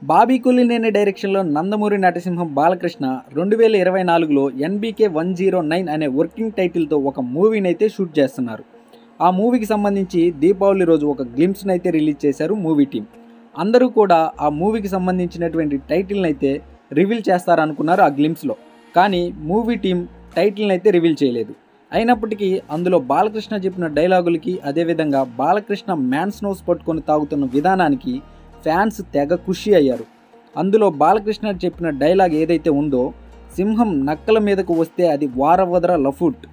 బాబీ కూలినేని డైరెక్షన్లో నందమూరి నటసింహం బాలకృష్ణ 2024లో ఎన్బీకే 109 అనే వర్కింగ్ టైటిల్తో ఒక మూవీని అయితే షూట్ చేస్తున్నారు. ఆ మూవీకి సంబంధించి దీపావళి రోజు ఒక గ్లింప్స్ని అయితే రిలీజ్ చేశారు మూవీ టీం. అందరూ కూడా ఆ మూవీకి సంబంధించినటువంటి టైటిల్ని అయితే రివీల్ చేస్తారనుకున్నారు ఆ గ్లింప్స్లో. కానీ మూవీ టీం టైటిల్ని అయితే రివీల్ చేయలేదు. అయినప్పటికీ అందులో బాలకృష్ణ చెప్పిన డైలాగులకి, అదేవిధంగా బాలకృష్ణ మ్యాన్స్ నోస్ పట్టుకొని తాగుతున్న విధానానికి ఫ్యాన్స్ తెగ ఖుషి అయ్యారు. అందులో బాలకృష్ణ చెప్పిన డైలాగ్ ఏదైతే ఉందో, సింహం నక్కల మీదకు వస్తే అది వారవదర లఫుట్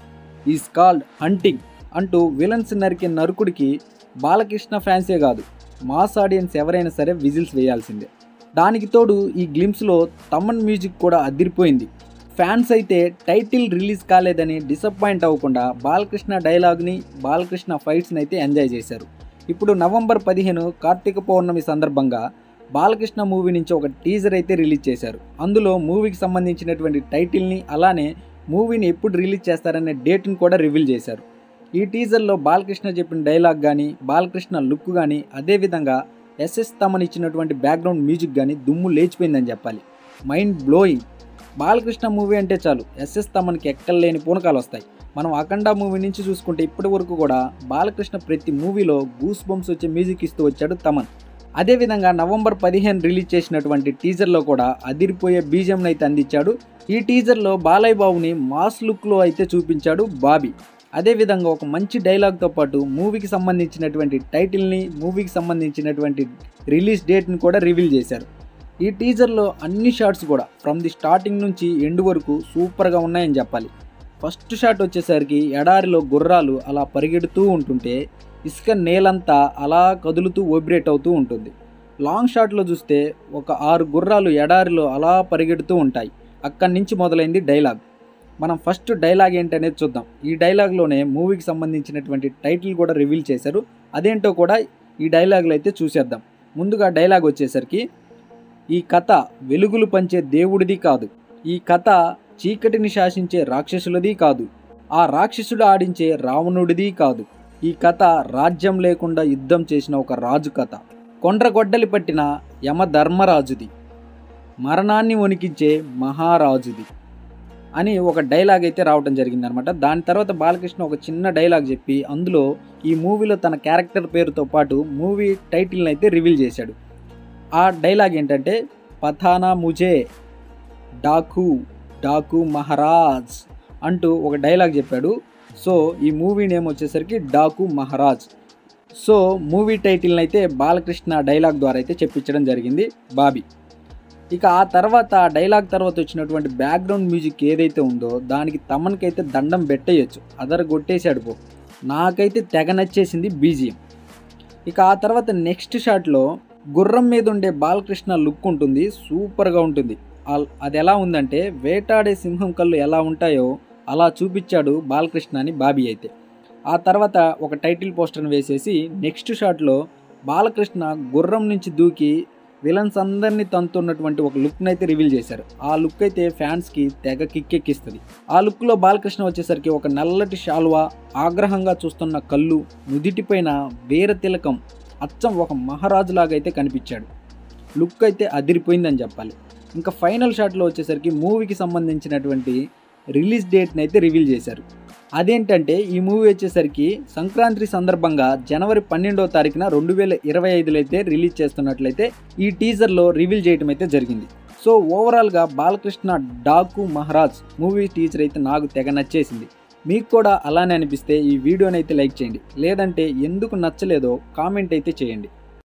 ఈజ్ కాల్డ్ హంటింగ్ అంటూ విలన్స్ నరికే నరుకుడికి బాలకృష్ణ ఫ్యాన్సే కాదు, మాస్ ఆడియన్స్ ఎవరైనా సరే విజిల్స్ వేయాల్సిందే. దానికి తోడు ఈ గ్లింప్స్లో తమన్ మ్యూజిక్ కూడా అదిరిపోయింది. ఫ్యాన్స్ అయితే టైటిల్ రిలీజ్ కాలేదని డిసప్పాయింట్ అవ్వకుండా బాలకృష్ణ డైలాగ్ని, బాలకృష్ణ ఫైట్స్ని అయితే ఎంజాయ్ చేశారు. ఇప్పుడు నవంబర్ 15 కార్తీక పౌర్ణమి సందర్భంగా బాలకృష్ణ మూవీ నుంచి ఒక టీజర్ అయితే రిలీజ్ చేశారు. అందులో మూవీకి సంబంధించినటువంటి టైటిల్ని, అలానే మూవీని ఎప్పుడు రిలీజ్ చేస్తారనే డేట్ని కూడా రివీల్ చేశారు. ఈ టీజర్లో బాలకృష్ణ చెప్పిన డైలాగ్ కానీ, బాలకృష్ణ లుక్ కానీ, అదేవిధంగా ఎస్ఎస్ తమన్ ఇచ్చినటువంటి బ్యాక్గ్రౌండ్ మ్యూజిక్ కానీ దుమ్ము లేచిపోయిందని చెప్పాలి. Mind blowing. బాలకృష్ణ మూవీ అంటే చాలు ఎస్ఎస్ తమన్కి ఎక్కలేని పూనకాలు వస్తాయి. మనం అఖండ మూవీ నుంచి చూసుకుంటే ఇప్పటి వరకు కూడా బాలకృష్ణ ప్రతి మూవీలో గూస్ బంప్స్ వచ్చే మ్యూజిక్ ఇస్తూ వచ్చాడు తమన్. అదేవిధంగా నవంబర్ 15 రిలీజ్ చేసినటువంటి టీజర్లో కూడా అదిరిపోయే బీజిఎంని అయితే అందించాడు. ఈ టీజర్లో బాలయ్య బాబుని మాస్ లుక్లో అయితే చూపించాడు బాబీ. అదేవిధంగా ఒక మంచి డైలాగ్తో పాటు మూవీకి సంబంధించినటువంటి టైటిల్ని, మూవీకి సంబంధించినటువంటి రిలీజ్ డేట్ని కూడా రివీల్ చేశారు. ఈ టీజర్లో అన్ని షాట్స్ కూడా ఫ్రమ్ ది స్టార్టింగ్ నుంచి ఎండ్ వరకు సూపర్గా ఉన్నాయని చెప్పాలి. ఫస్ట్ షాట్ వచ్చేసరికి ఎడారిలో గుర్రాలు అలా పరిగెడుతూ ఉంటుంటే ఇసుక నేలంతా అలా కదులుతూ వైబ్రేట్ అవుతూ ఉంటుంది. లాంగ్ షాట్లో చూస్తే ఒక 6 గుర్రాలు ఎడారిలో అలా పరిగెడుతూ ఉంటాయి. అక్కడి నుంచి మొదలైంది డైలాగ్. మనం ఫస్ట్ డైలాగ్ ఏంటనేది చూద్దాం. ఈ డైలాగ్లోనే మూవీకి సంబంధించినటువంటి టైటిల్ కూడా రివీల్ చేశారు. అదేంటో కూడా ఈ డైలాగ్లో అయితే చూసేద్దాం. ముందుగా డైలాగ్ వచ్చేసరికి, ఈ కథ వెలుగులు పంచే దేవుడిది కాదు, ఈ కథ చీకటిని శాసించే రాక్షసులది కాదు, ఆ రాక్షసుడు ఆడించే రావణుడిది కాదు, ఈ కథ రాజ్యం లేకుండా యుద్ధం చేసిన ఒక రాజు కథ, కొండ్రగొడ్డలి పట్టిన యమధర్మరాజుది, మరణాన్ని వణికించే మహారాజుది అని ఒక డైలాగ్ అయితే రావడం జరిగిందనమాట. దాని తర్వాత బాలకృష్ణ ఒక చిన్న డైలాగ్ చెప్పి అందులో ఈ మూవీలో తన క్యారెక్టర్ పేరుతో పాటు మూవీ టైటిల్ని అయితే రివీల్ చేశాడు. ఆ డైలాగ్ ఏంటంటే, పథానా ముజే డాకు డాకు మహారాజ్ అంటూ ఒక డైలాగ్ చెప్పాడు. సో ఈ మూవీ నేమ్ వచ్చేసరికి డాకు మహారాజ్. సో మూవీ టైటిల్ని అయితే బాలకృష్ణ డైలాగ్ ద్వారా అయితే చెప్పించడం జరిగింది బాబీ. ఇక ఆ తర్వాత డైలాగ్ తర్వాత వచ్చినటువంటి బ్యాక్గ్రౌండ్ మ్యూజిక్ ఏదైతే ఉందో దానికి తమన్కైతే దండం పెట్టేయచ్చు, కొట్టేశాడు పో. నాకైతే తెగ నచ్చేసింది బీజిఎం. ఇక ఆ తర్వాత నెక్స్ట్ షాట్లో గుర్రం మీద ఉండే బాలకృష్ణ లుక్ ఉంటుంది, సూపర్గా ఉంటుంది. అది ఎలా ఉందంటే వేటాడే సింహం కళ్ళు ఎలా ఉంటాయో అలా చూపించాడు బాలకృష్ణ అని బాబీ అయితే. ఆ తర్వాత ఒక టైటిల్ పోస్టర్ని వేసేసి నెక్స్ట్ షాట్లో బాలకృష్ణ గుర్రం నుంచి దూకి విలన్స్ అందరినీ తంతున్నటువంటి ఒక లుక్ని అయితే రివీల్ చేశారు. ఆ లుక్ అయితే ఫ్యాన్స్కి తెగ కిక్కెక్కిస్తుంది. ఆ లుక్లో బాలకృష్ణ వచ్చేసరికి ఒక నల్లటి శాల్వా, ఆగ్రహంగా చూస్తున్న కళ్ళు, నుదిటిపైన వీర తిలకం, అచ్చం ఒక మహారాజులాగా అయితే కనిపించాడు. లుక్ అయితే అదిరిపోయిందని చెప్పాలి. ఇంకా ఫైనల్ షాట్లో వచ్చేసరికి మూవీకి సంబంధించినటువంటి రిలీజ్ డేట్ని అయితే రివీల్ చేశారు. అదేంటంటే ఈ మూవీ వచ్చేసరికి సంక్రాంతి సందర్భంగా జనవరి 12వ తారీఖున 2025లో అయితే రిలీజ్ చేస్తున్నట్లయితే ఈ టీజర్లో రివీల్ చేయడం అయితే జరిగింది. సో ఓవరాల్గా బాలకృష్ణ డాకు మహారాజ్ మూవీ టీజర్ అయితే నాకు తెగ నచ్చేసింది. మీకు కూడా అలానే అనిపిస్తే ఈ వీడియోని అయితే లైక్ చేయండి, లేదంటే ఎందుకు నచ్చలేదో కామెంట్ అయితే చేయండి.